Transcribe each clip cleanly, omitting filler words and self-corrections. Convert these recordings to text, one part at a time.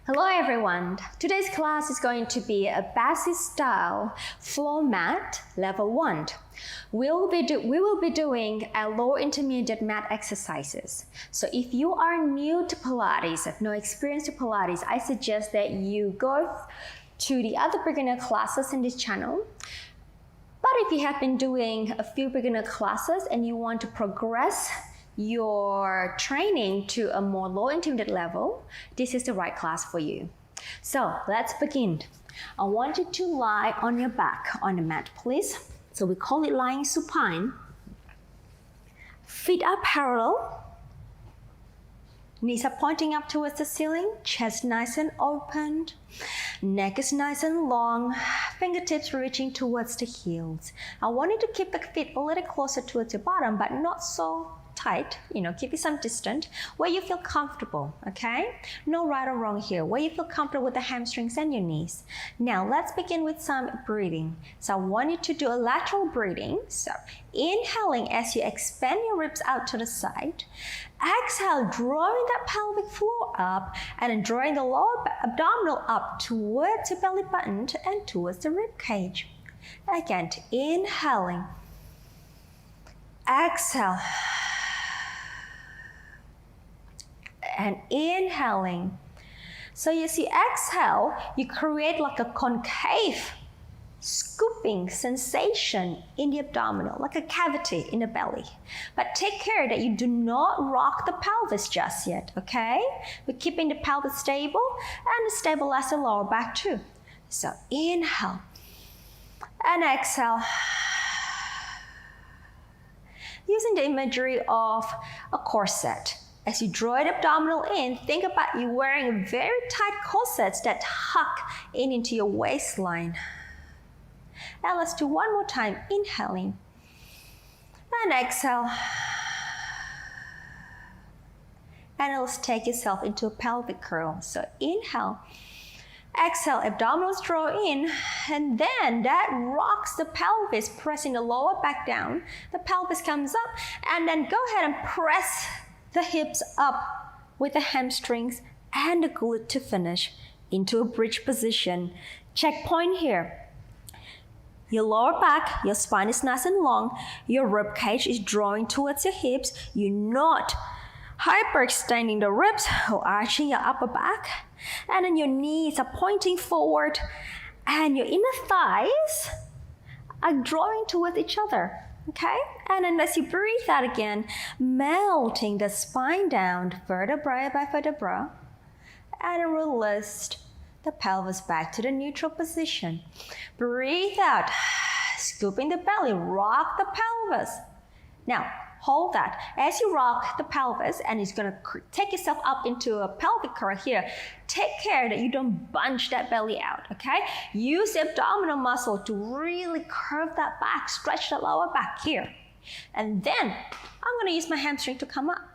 Hello everyone, today's class is going to be a BASI style flow mat level 1. We will be doing a low intermediate mat exercises. So if you are new to Pilates, have no experience to Pilates, I suggest that you go to the other beginner classes in this channel. But if you have been doing a few beginner classes and you want to progress your training to a more low intermediate level, this is the right class for you. So let's begin. I want you to lie on your back on the mat, please. So we call it lying supine. Feet are parallel. Knees are pointing up towards the ceiling, chest nice and open, neck is nice and long, fingertips reaching towards the heels. I want you to keep the feet a little closer towards your bottom, but not so tight, keep it some distance where you feel comfortable, okay? No right or wrong here, where you feel comfortable with the hamstrings and your knees. Now let's begin with some breathing. So I want you to do a lateral breathing. So inhaling as you expand your ribs out to the side. Exhale, drawing that pelvic floor up and then drawing the lower abdominal up towards your belly button and towards the rib cage. Again, inhaling. Exhale. And inhaling. So you see, exhale, you create like a concave scooping sensation in the abdominal, like a cavity in the belly. But take care that you do not rock the pelvis just yet, okay? We're keeping the pelvis stable and stabilize the lower back too. So inhale and exhale. Using the imagery of a corset. As you draw the abdominal in, think about you wearing very tight corsets that tuck into your waistline. Now let's do one more time, inhaling and exhale. And let's take yourself into a pelvic curl. So inhale, exhale, abdominals draw in, and then that rocks the pelvis, pressing the lower back down. The pelvis comes up, and then go ahead and press the hips up with the hamstrings and the glute to finish into a bridge position. Checkpoint here. Your lower back, your spine is nice and long. Your rib cage is drawing towards your hips. You're not hyperextending the ribs or arching your upper back. And then your knees are pointing forward and your inner thighs are drawing towards each other. Okay, and then as you breathe out again, melting the spine down vertebra by vertebra, and release the pelvis back to the neutral position. Breathe out, scooping the belly, rock the pelvis. Now, hold that. As you rock the pelvis, and it's going to take yourself up into a pelvic curl here, take care that you don't bunch that belly out, okay? Use the abdominal muscle to really curve that back, stretch the lower back here. And then I'm going to use my hamstring to come up.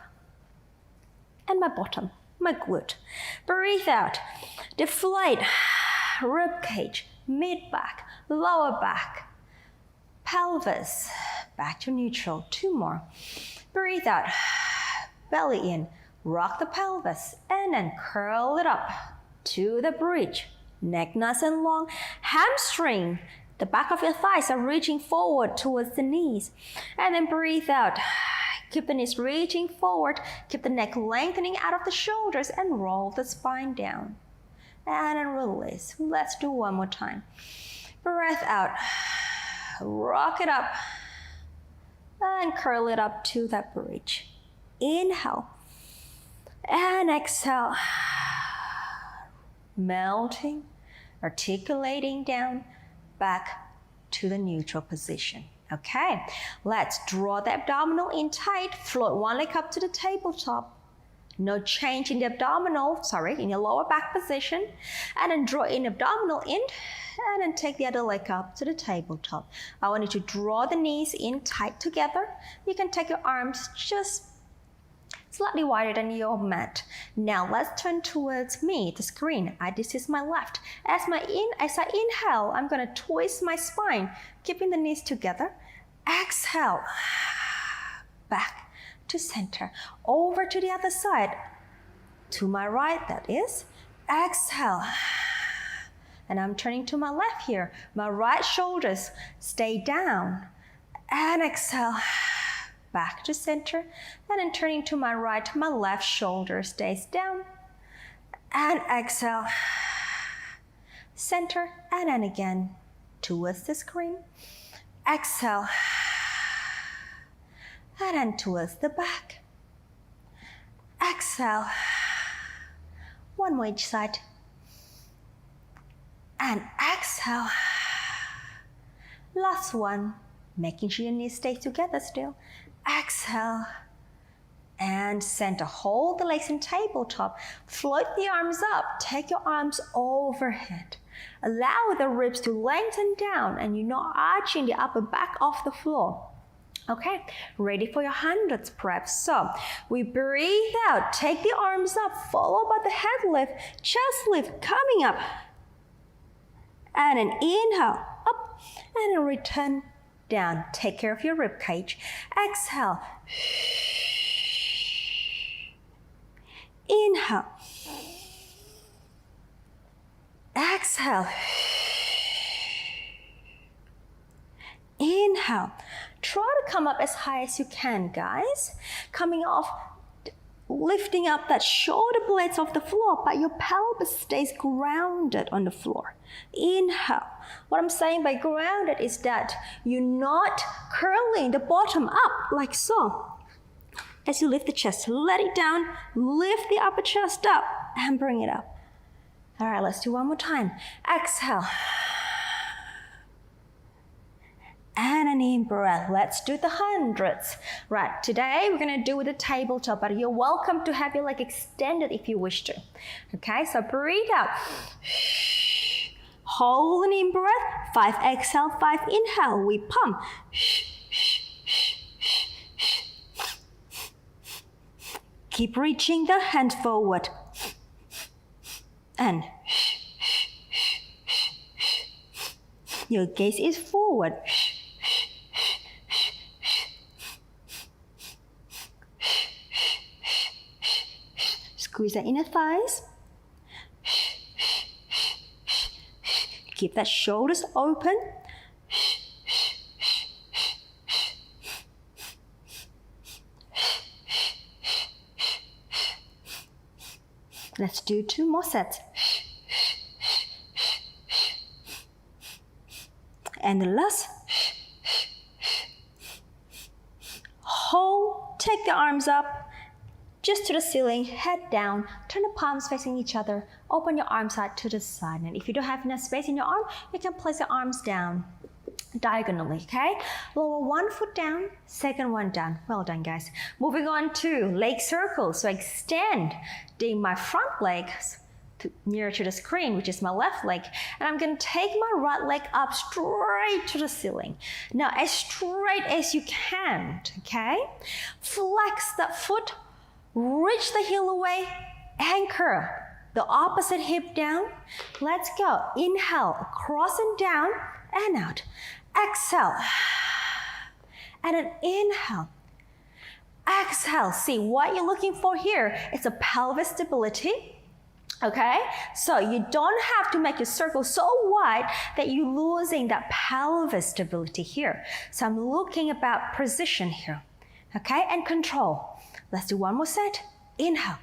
And my bottom, my glute. Breathe out. Deflate rib cage, mid-back, lower back, pelvis. Back to neutral, 2 more. Breathe out, belly in, rock the pelvis, and then curl it up to the bridge. Neck nice and long, hamstring, the back of your thighs are reaching forward towards the knees. And then breathe out, keep the knees reaching forward, keep the neck lengthening out of the shoulders and roll the spine down. And then release. Let's do one more time. Breath out, rock it up, and curl it up to that bridge. Inhale and exhale. Melting, articulating down, back to the neutral position. Okay, let's draw the abdominal in tight. Float one leg up to the tabletop. No change in the in your lower back position. And then draw in abdominal in, and then take the other leg up to the tabletop. I want you to draw the knees in tight together. You can take your arms just slightly wider than your mat. Now let's turn towards me, the screen. This is my left. As I inhale, I'm going to twist my spine, keeping the knees together. Exhale, back to center, over to the other side, to my right, that is. exhale. And I'm turning to my left here. My right shoulders stay down. And exhale. Back to center. And then turning to my right, my left shoulder stays down. And exhale. Center. And then again towards the screen. Exhale. And then towards the back. Exhale. One more each side. And exhale. Last one. Making sure your knees stay together still. Exhale. And center. Hold the legs in tabletop. Float the arms up. Take your arms overhead. Allow the ribs to lengthen down and you're not arching the upper back off the floor. Okay, ready for your hundreds prep. So we breathe out, take the arms up, followed by the head lift, chest lift, coming up. And an inhale, up, and a return down. Take care of your rib cage. Exhale. Inhale. Exhale. Inhale. Try to come up as high as you can, guys. Coming off, lifting up that shoulder blades off the floor, but your pelvis stays grounded on the floor. Inhale. What I'm saying by grounded is that you're not curling the bottom up like so. As you lift the chest, let it down, lift the upper chest up, and bring it up. All right, let's do one more time. Exhale. And an in breath. Let's do the hundreds. Right, today we're gonna do with the tabletop, but you're welcome to have your leg extended if you wish to. Okay, so breathe out. Hold an in breath. 5 exhale, 5 inhale. We pump. Keep reaching the hand forward. And your gaze is forward. Squeeze the inner thighs. Keep that shoulders open. Let's do 2 more sets. And the last. Hold, take the arms up. Just to the ceiling, head down, turn the palms facing each other, open your arms out to the side. And if you don't have enough space in your arm, you can place your arms down diagonally, okay? Lower 1 foot down, second one down. Well done, guys. Moving on to leg circles. So extend my front leg nearer to the screen, which is my left leg. And I'm gonna take my right leg up straight to the ceiling. Now, as straight as you can, okay? Flex that foot. Reach the heel away, anchor the opposite hip down. Let's go. Inhale, across and down and out. Exhale. And an inhale. Exhale. See, what you're looking for here is a pelvis stability. Okay? So you don't have to make your circle so wide that you're losing that pelvis stability here. So I'm looking about precision here. Okay? And control. Let's do 1 more set. Inhale.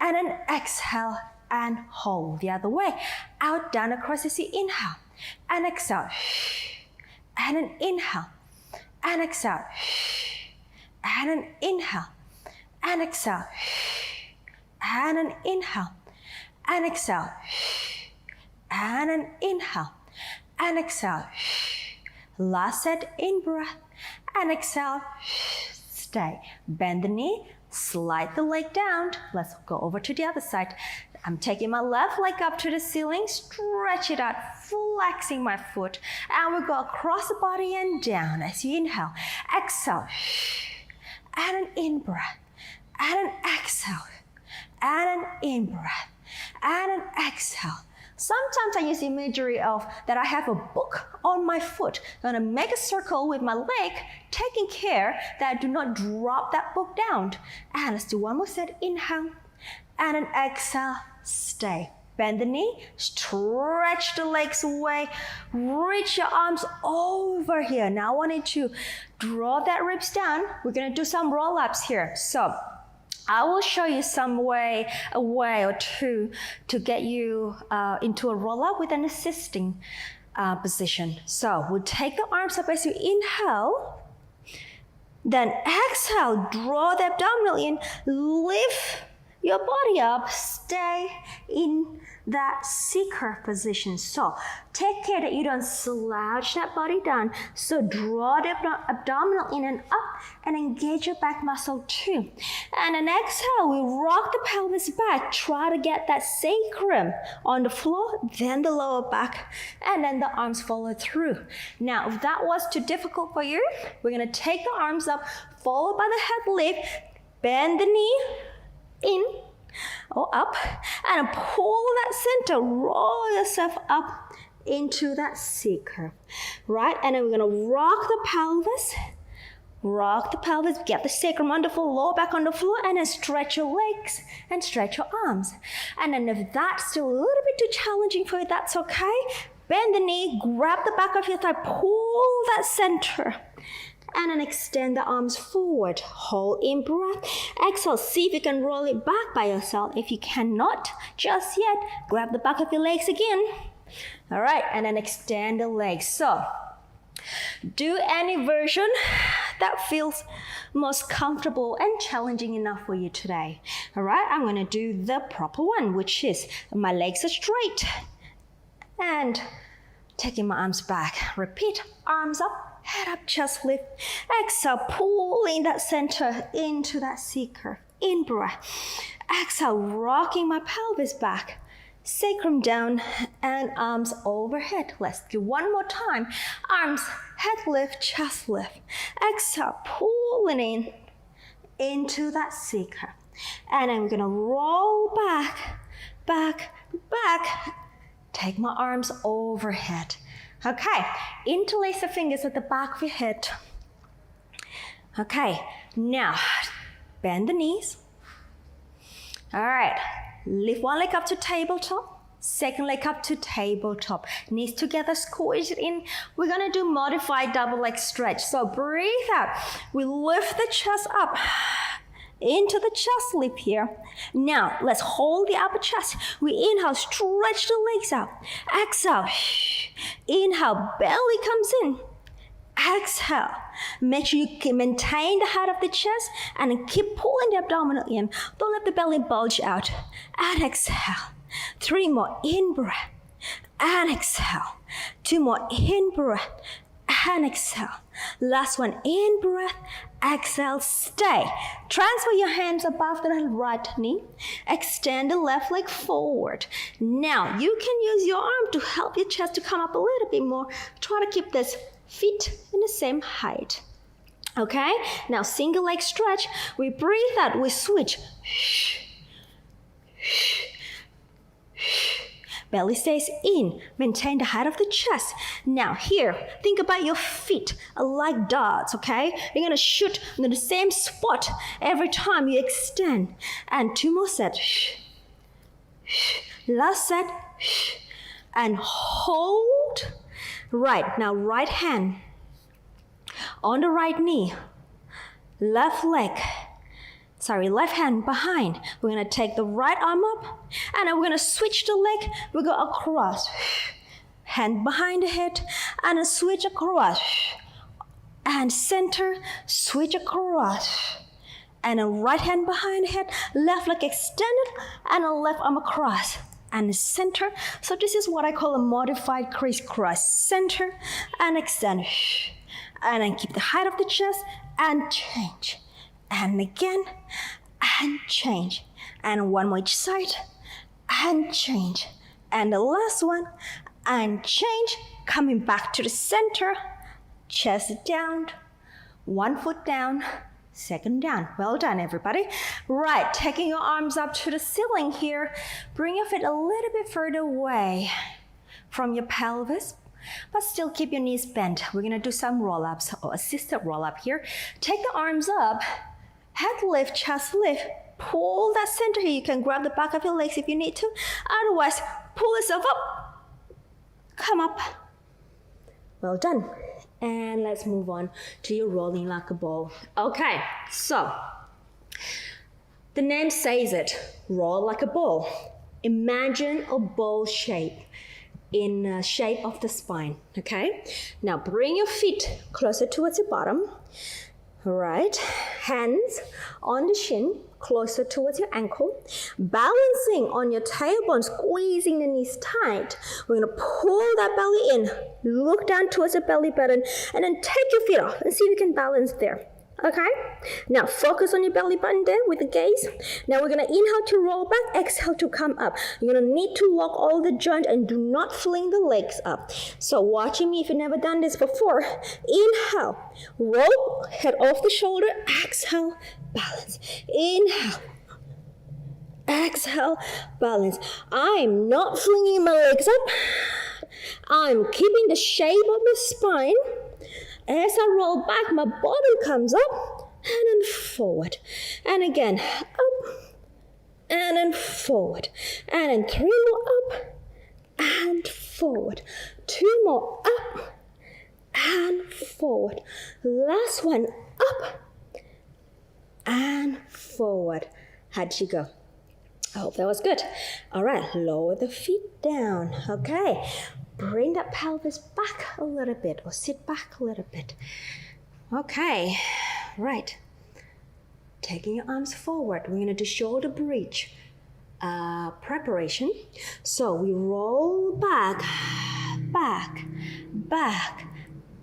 And then exhale and hold the other way. Out, down, across the sea. Inhale. And exhale. And an inhale. And exhale. And an inhale. And exhale. And an inhale. And exhale. And an inhale. And exhale. Last set, in breath. And exhale. Stay. Bend the knee, slide the leg down. Let's go over to the other side. I'm taking my left leg up to the ceiling, stretch it out, flexing my foot. And we go across the body and down as you inhale. Exhale. And an in breath. And an exhale. And an in breath. And an exhale. Sometimes I use imagery of that I have a book on my foot. I'm gonna make a circle with my leg, taking care that I do not drop that book down. And let's do 1 more set. Inhale and an exhale. stay. Bend the knee, stretch the legs away, reach your arms over here. Now I want you to draw that ribs down. We're gonna do some roll-ups here. So I will show you a way or two to get you into a roll-up with an assisting position. So we'll take the arms up as you inhale. Then exhale, draw the abdominal in, lift your body up, stay in that seeker position. So take care that you don't slouch that body down. So draw the abdominal in and up and engage your back muscle too. And then exhale, we rock the pelvis back. Try to get that sacrum on the floor, then the lower back, and then the arms follow through. Now, if that was too difficult for you, we're gonna take the arms up, followed by the head lift, bend the knee in or up, and pull that center, roll yourself up into that seeker, right? And then we're gonna rock the pelvis, get the sacrum on the floor, lower back on the floor, and then stretch your legs and stretch your arms. And then if that's still a little bit too challenging for you, that's okay. Bend the knee, grab the back of your thigh, pull that center, and then extend the arms forward. Hold in breath. Exhale. See if you can roll it back by yourself. If you cannot just yet, grab the back of your legs again. All right, and then extend the legs. So do any version that feels most comfortable and challenging enough for you today. All right, I'm gonna do the proper one, which is my legs are straight and taking my arms back. Repeat, arms up, head up, chest lift. Exhale, pulling that center into that seeker. In breath. Exhale, rocking my pelvis back. Sacrum down and arms overhead. Let's do one more time. Arms, head lift, chest lift. Exhale, pulling in into that seeker. And I'm gonna roll back, back, back. Take my arms overhead. Okay, interlace the fingers at the back of your head. Okay, now bend the knees. All right, lift one leg up to tabletop, second leg up to tabletop. Knees together, squeeze it in. We're gonna do modified double leg stretch. So breathe out. We lift the chest up into the chest lift here. Now, let's hold the upper chest. We inhale, stretch the legs out. Exhale, inhale, belly comes in. Exhale, make sure you can maintain the height of the chest and keep pulling the abdominal in. Don't let the belly bulge out. And exhale. 3 more, in breath. And exhale. 2 more, in breath. And exhale. Last one, in breath, exhale, stay. Transfer your hands above the right knee. Extend the left leg forward. Now, you can use your arm to help your chest to come up a little bit more. Try to keep this feet in the same height. Okay? Now, single leg stretch. We breathe out, we switch. Belly stays in. Maintain the height of the chest. Now here, think about your feet like darts, okay? You're gonna shoot in the same spot every time you extend. And 2 more sets. Last set. And hold. Right, now right hand on the right knee. Left hand behind. We're gonna take the right arm up and then we're gonna switch the leg. We go across. Hand behind the head and then switch across. And center, switch across. And then right hand behind the head, left leg extended and then left arm across. And center. So this is what I call a modified crisscross. Center and extend. And then keep the height of the chest and change. And again, and change. And one more each side, and change. And the last one, and change. Coming back to the center, chest down, 1 foot down, second down. Well done, everybody. Right, taking your arms up to the ceiling here. Bring your feet a little bit further away from your pelvis, but still keep your knees bent. We're gonna do some roll-ups or assisted roll-up here. Take the arms up. Head lift, chest lift, pull that center here. You can grab the back of your legs if you need to. Otherwise, pull yourself up. Come up. Well done. And let's move on to your rolling like a ball. Okay, so the name says it, roll like a ball. Imagine a ball shape in the shape of the spine, okay? Now bring your feet closer towards your bottom. All right, hands on the shin, closer towards your ankle. Balancing on your tailbone, squeezing the knees tight. We're gonna pull that belly in, look down towards the belly button, and then take your feet off and see if you can balance there. Okay, now focus on your belly button there with the gaze. Now we're gonna inhale to roll back, exhale to come up. You're gonna need to lock all the joints and do not fling the legs up. So watching me if you've never done this before. Inhale, roll, head off the shoulder, exhale, balance. Inhale, exhale, balance. I'm not flinging my legs up. I'm keeping the shape of the spine. As I roll back, my bottom comes up and then forward. And again, up and then forward. And then 3 more up and forward. 2 more up and forward. Last one, up and forward. How'd you go? I hope that was good. All right, lower the feet down. Okay. Bring that pelvis back a little bit or sit back a little bit. Okay, right. Taking your arms forward. We're going to do shoulder bridge preparation. So we roll back, back, back,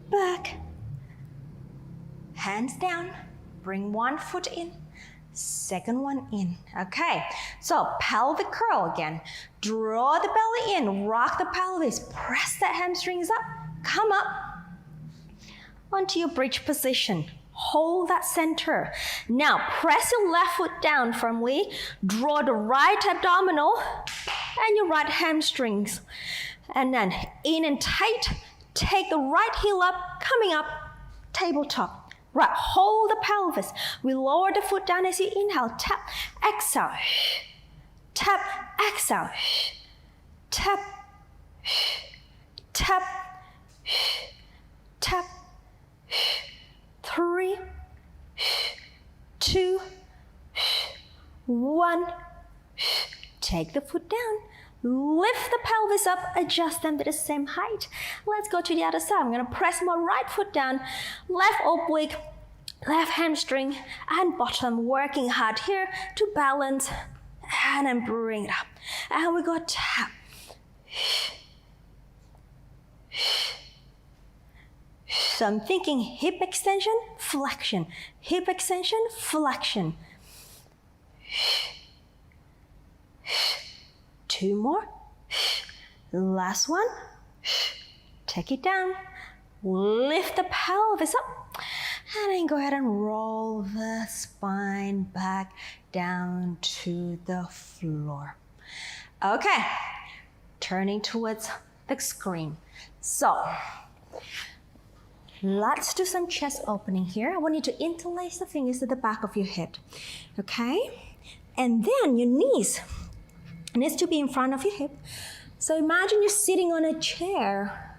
back. Hands down. Bring one foot in. Second one in. Okay, so pelvic curl again. Draw the belly in, rock the pelvis, press the hamstrings up, come up onto your bridge position. Hold that center. Now press your left foot down firmly, draw the right abdominal and your right hamstrings. And then in and tight, take the right heel up, coming up, tabletop. Right, hold the pelvis. We lower the foot down as you inhale. Tap, exhale. Tap, exhale. Tap, tap, tap. 3, 2, 1. Take the foot down. Lift the pelvis up, adjust them to the same height. Let's go to the other side. I'm gonna press my right foot down, left oblique, left hamstring, and bottom, working hard here to balance, and then bring it up. And we go tap. So I'm thinking hip extension, flexion, hip extension, flexion. 2 more. Last one. Take it down. Lift the pelvis up. And then go ahead and roll the spine back down to the floor. Okay. Turning towards the screen. So, let's do some chest opening here. I want you to interlace the fingers to the back of your head. Okay? And then your knees needs to be in front of your hip. So imagine you're sitting on a chair,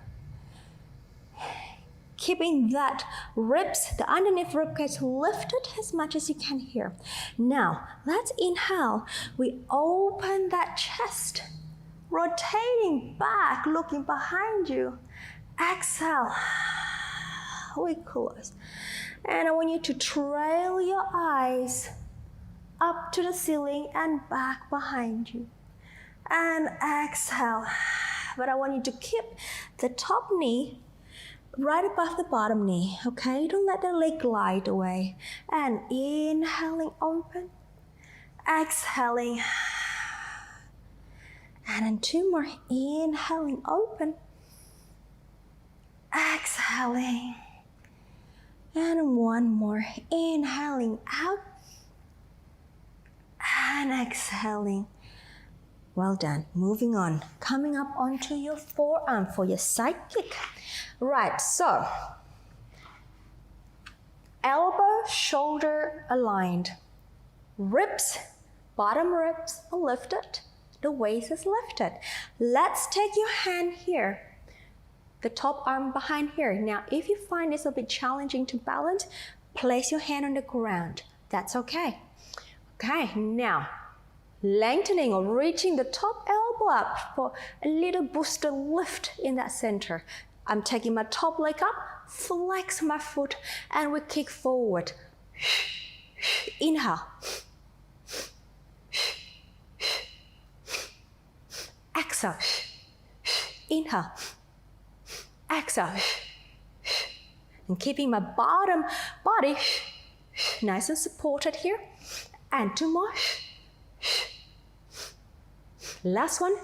keeping that ribs, the underneath rib cage lifted as much as you can here. Now, let's inhale. We open that chest, rotating back, looking behind you. Exhale. We close. And I want you to trail your eyes up to the ceiling and back behind you. And exhale. But I want you to keep the top knee right above the bottom knee, okay? Don't let the leg glide away. And inhaling, open. Exhaling. And then 2 more. Inhaling, open. Exhaling. And 1 more. Inhaling out. And exhaling. Well done. Moving on. Coming up onto your forearm for your side kick. Right, so elbow, shoulder aligned. Ribs, bottom ribs are lifted. The waist is lifted. Let's take your hand here. The top arm behind here. Now, if you find this a bit challenging to balance, place your hand on the ground. That's okay. Okay, now, lengthening or reaching the top elbow up for a little booster lift in that center. I'm taking my top leg up, flex my foot, and we kick forward. Inhale. Exhale. Inhale. Exhale. And keeping my bottom body nice and supported here. And 2 more. Last one.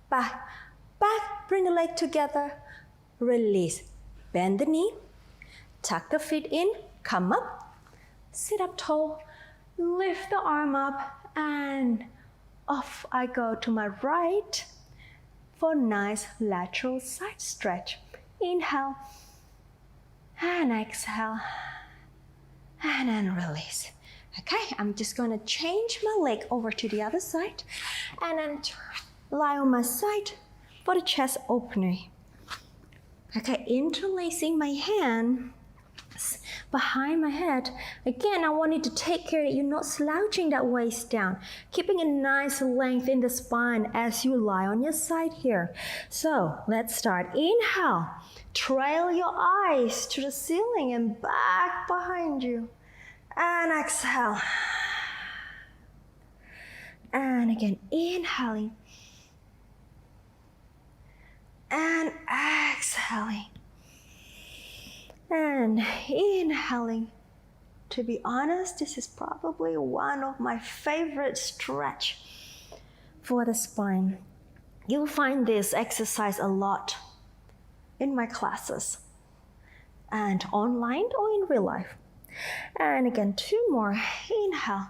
Back. Back. Bring the leg together. Release. Bend the knee. Tuck the feet in. Come up. Sit up tall. Lift the arm up. And off I go to my right for a nice lateral side stretch. Inhale. And exhale. And then release. Okay, I'm just going to change my leg over to the other side and then lie on my side for the chest opening. Okay, interlacing my hands behind my head. Again, I want you to take care that you're not slouching that waist down, keeping a nice length in the spine as you lie on your side here. So let's start. Inhale, trail your eyes to the ceiling and back behind you. And exhale. And again, inhaling. And exhaling. And inhaling. To be honest, this is probably one of my favorite stretch for the spine. You'll find this exercise a lot in my classes and online or in real life. And again, 2 more. Inhale.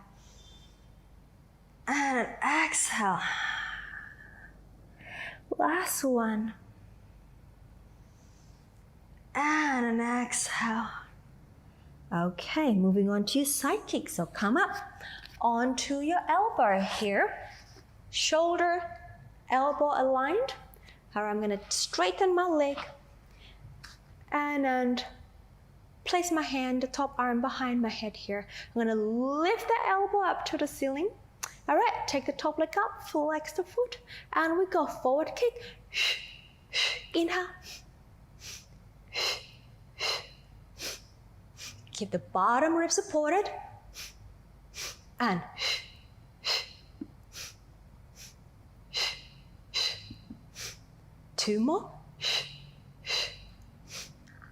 And exhale. Last one. And an exhale. Okay, moving on to your side kick. So come up onto your elbow here. Shoulder, elbow aligned. Here I'm going to straighten my leg. And place my hand, the top arm behind my head here. I'm going to lift the elbow up to the ceiling. All right, take the top leg up, flex the foot, and we go forward kick. Inhale. Keep the bottom rib supported. And two more.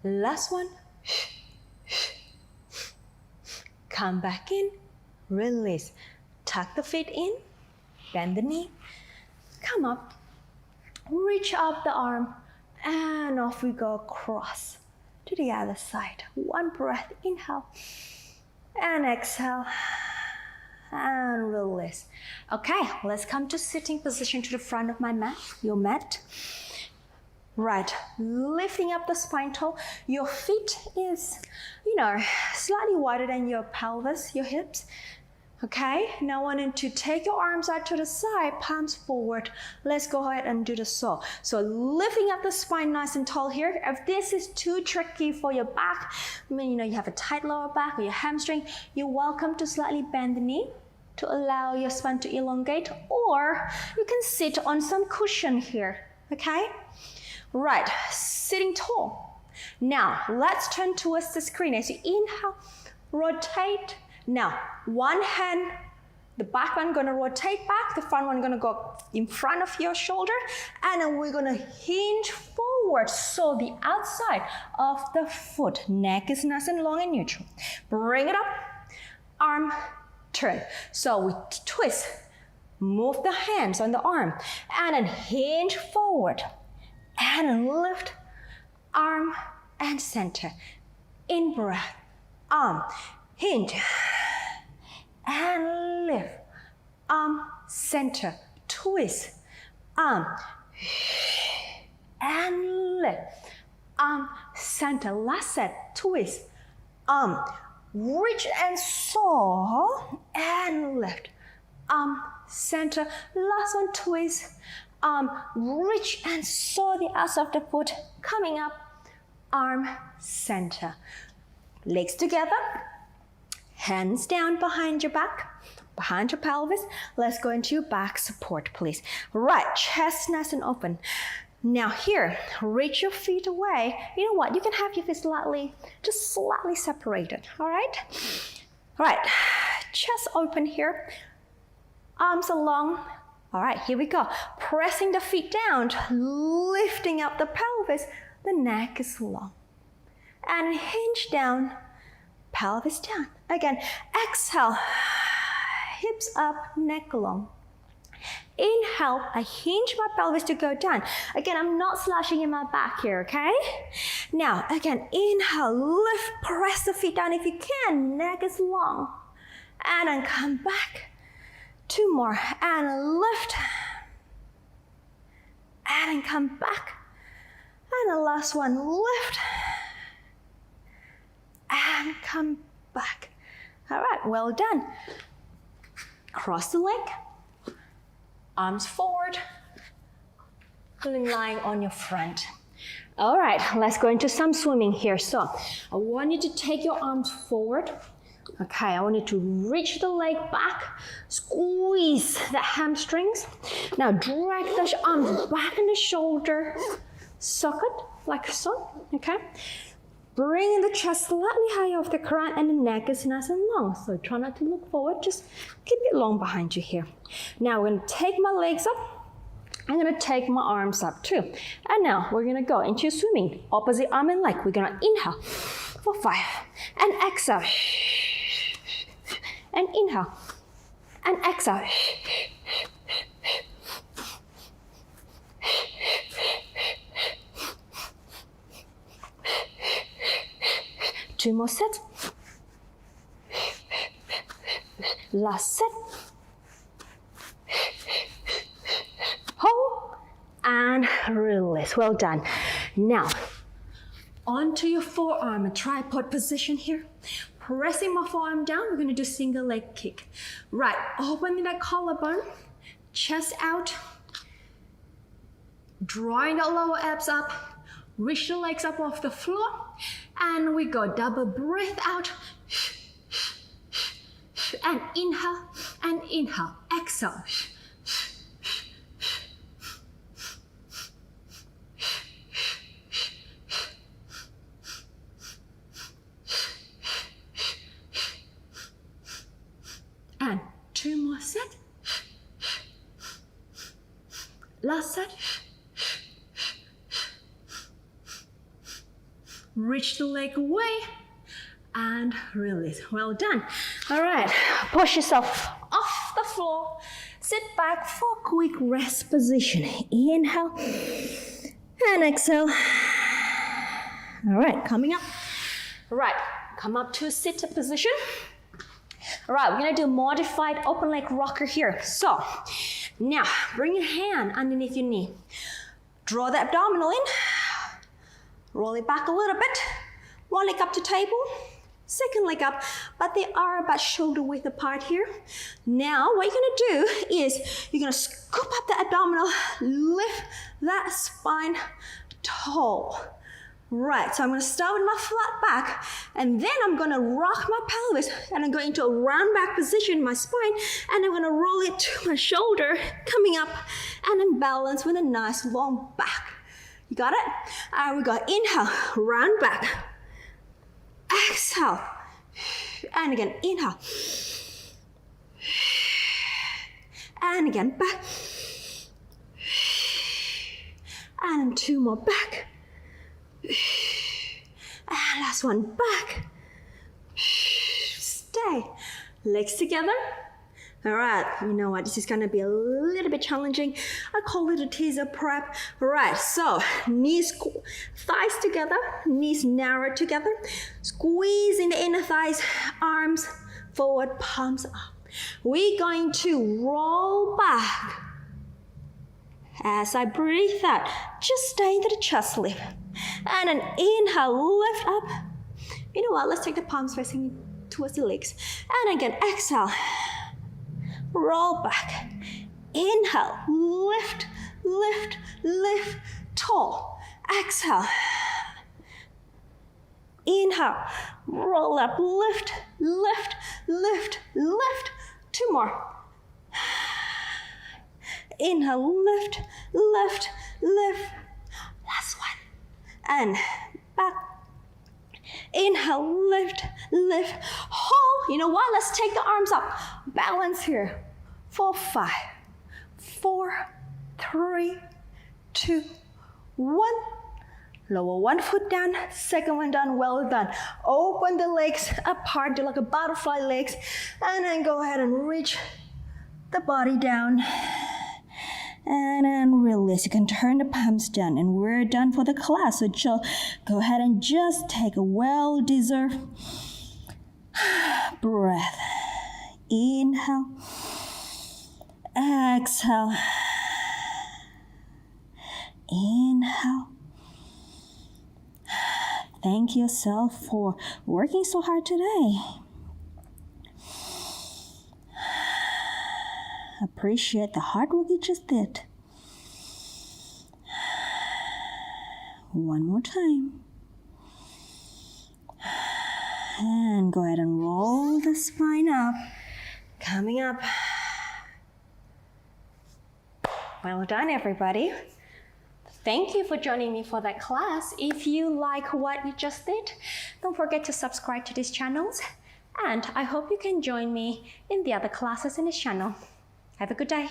Last one. Come back in, release. Tuck the feet in, bend the knee, come up, reach up the arm, and off we go across to the other side. One breath, inhale, and exhale, and release. Okay, let's come to sitting position to the front of my mat, your mat. Right, lifting up the spine tall. Your feet is, slightly wider than your pelvis, your hips. Okay, now I want you to take your arms out to the side, palms forward. Let's go ahead and do the saw. So lifting up the spine nice and tall here. If this is too tricky for your back, you have a tight lower back or your hamstring, you're welcome to slightly bend the knee to allow your spine to elongate, or you can sit on some cushion here, okay? Right, sitting tall. Now, let's turn towards the screen. As you inhale, rotate. Now, one hand, the back one gonna rotate back, the front one gonna go in front of your shoulder, and then we're gonna hinge forward, so the outside of the foot. Neck is nice and long and neutral. Bring it up, arm, turn. So we twist, move the hands on the arm, and then hinge forward, and lift, arm, and center. In breath, arm, hinge, and lift, arm, center, twist, arm, and lift, arm, center. Last set, twist, arm, reach and soar, and lift. Arm, center, last one, twist. Arm, reach and soar the outside of the foot, coming up. Arm, center. Legs together, hands down behind your back, behind your pelvis. Let's go into your back support, please. Right, chest nice and open. Now here, reach your feet away. You know what? You can have your feet just slightly separated, all right? All right, chest open here, arms along. All right, here we go. Pressing the feet down, lifting up the pelvis. The neck is long. And hinge down, pelvis down. Again, exhale, hips up, neck long. Inhale, I hinge my pelvis to go down. Again, I'm not slashing in my back here, okay? Now, again, inhale, lift, press the feet down if you can. Neck is long. And then come back. 2 more, and lift. And then come back. And the last one, lift. And come back. All right, well done. Cross the leg. Arms forward. Lying on your front. All right, let's go into some swimming here. So I want you to take your arms forward. Okay, I want you to reach the leg back, squeeze the hamstrings. Now drag the arms back in the shoulder socket, like so, okay? Bring the chest slightly higher off the ground and the neck is nice and long. So try not to look forward, just keep it long behind you here. Now we're gonna take my legs up. I'm gonna take my arms up too. And now we're gonna go into swimming. Opposite arm and leg. We're gonna inhale for 5 and exhale. And inhale and exhale. 2 more sets. Last set. Hold and release. Well done. Now, onto your forearm, a tripod position here. Pressing my forearm down, we're gonna do single leg kick. Right, opening that collarbone, chest out, drawing the lower abs up, reach the legs up off the floor, and we go double breath out, and inhale, exhale. And 2 more sets. Last set. Reach the leg away and release. Well done. All right, push yourself off the floor. Sit back for a quick rest position. Inhale and exhale. All right, coming up. All right, come up to a sit-up position. All right, we're gonna do modified open leg rocker here. So now bring your hand underneath your knee. Draw the abdominal in. Roll it back a little bit. One leg up to table. Second leg up, but they are about shoulder width apart here. Now what you're gonna do is you're gonna scoop up the abdominal, lift that spine tall. Right, so I'm gonna start with my flat back, and then I'm gonna rock my pelvis, and I'm going into a round back position, my spine, and I'm gonna roll it to my shoulder, coming up, and then balance with a nice long back. You got it? All right, we go inhale, round back. Exhale. And again, inhale. And again, back. And 2 more back. And last one, back. Stay. Legs together. All right, you know what, this is gonna be a little bit challenging. I call it a teaser prep. All right, so knees, thighs together, knees narrow together. Squeezing the inner thighs, arms forward, palms up. We're going to roll back. As I breathe out, just stay into the chest lift. And then inhale, lift up. You know what, let's take the palms facing towards the legs. And again, exhale. Roll back. Inhale, lift, lift, lift, tall. Exhale. Inhale, roll up, lift, lift, lift, lift. 2 more. Inhale, lift, lift, lift. Last one. And back. Inhale, lift, lift, hold. You know what? Let's take the arms up. Balance here. 4, 5, 4, 3, 2, 1. Lower one foot down, second one down, well done. Open the legs apart, do like a butterfly legs, and then go ahead and reach the body down. And then release. You can turn the palms down, and we're done for the class. So go ahead and just take a well-deserved breath. Inhale. Exhale. Inhale. Thank yourself for working so hard today. Appreciate the hard work you just did. One more time. And go ahead and roll the spine up. Coming up. Well done, everybody. Thank you for joining me for that class. If you like what you just did, don't forget to subscribe to these channels. And I hope you can join me in the other classes in this channel. Have a good day.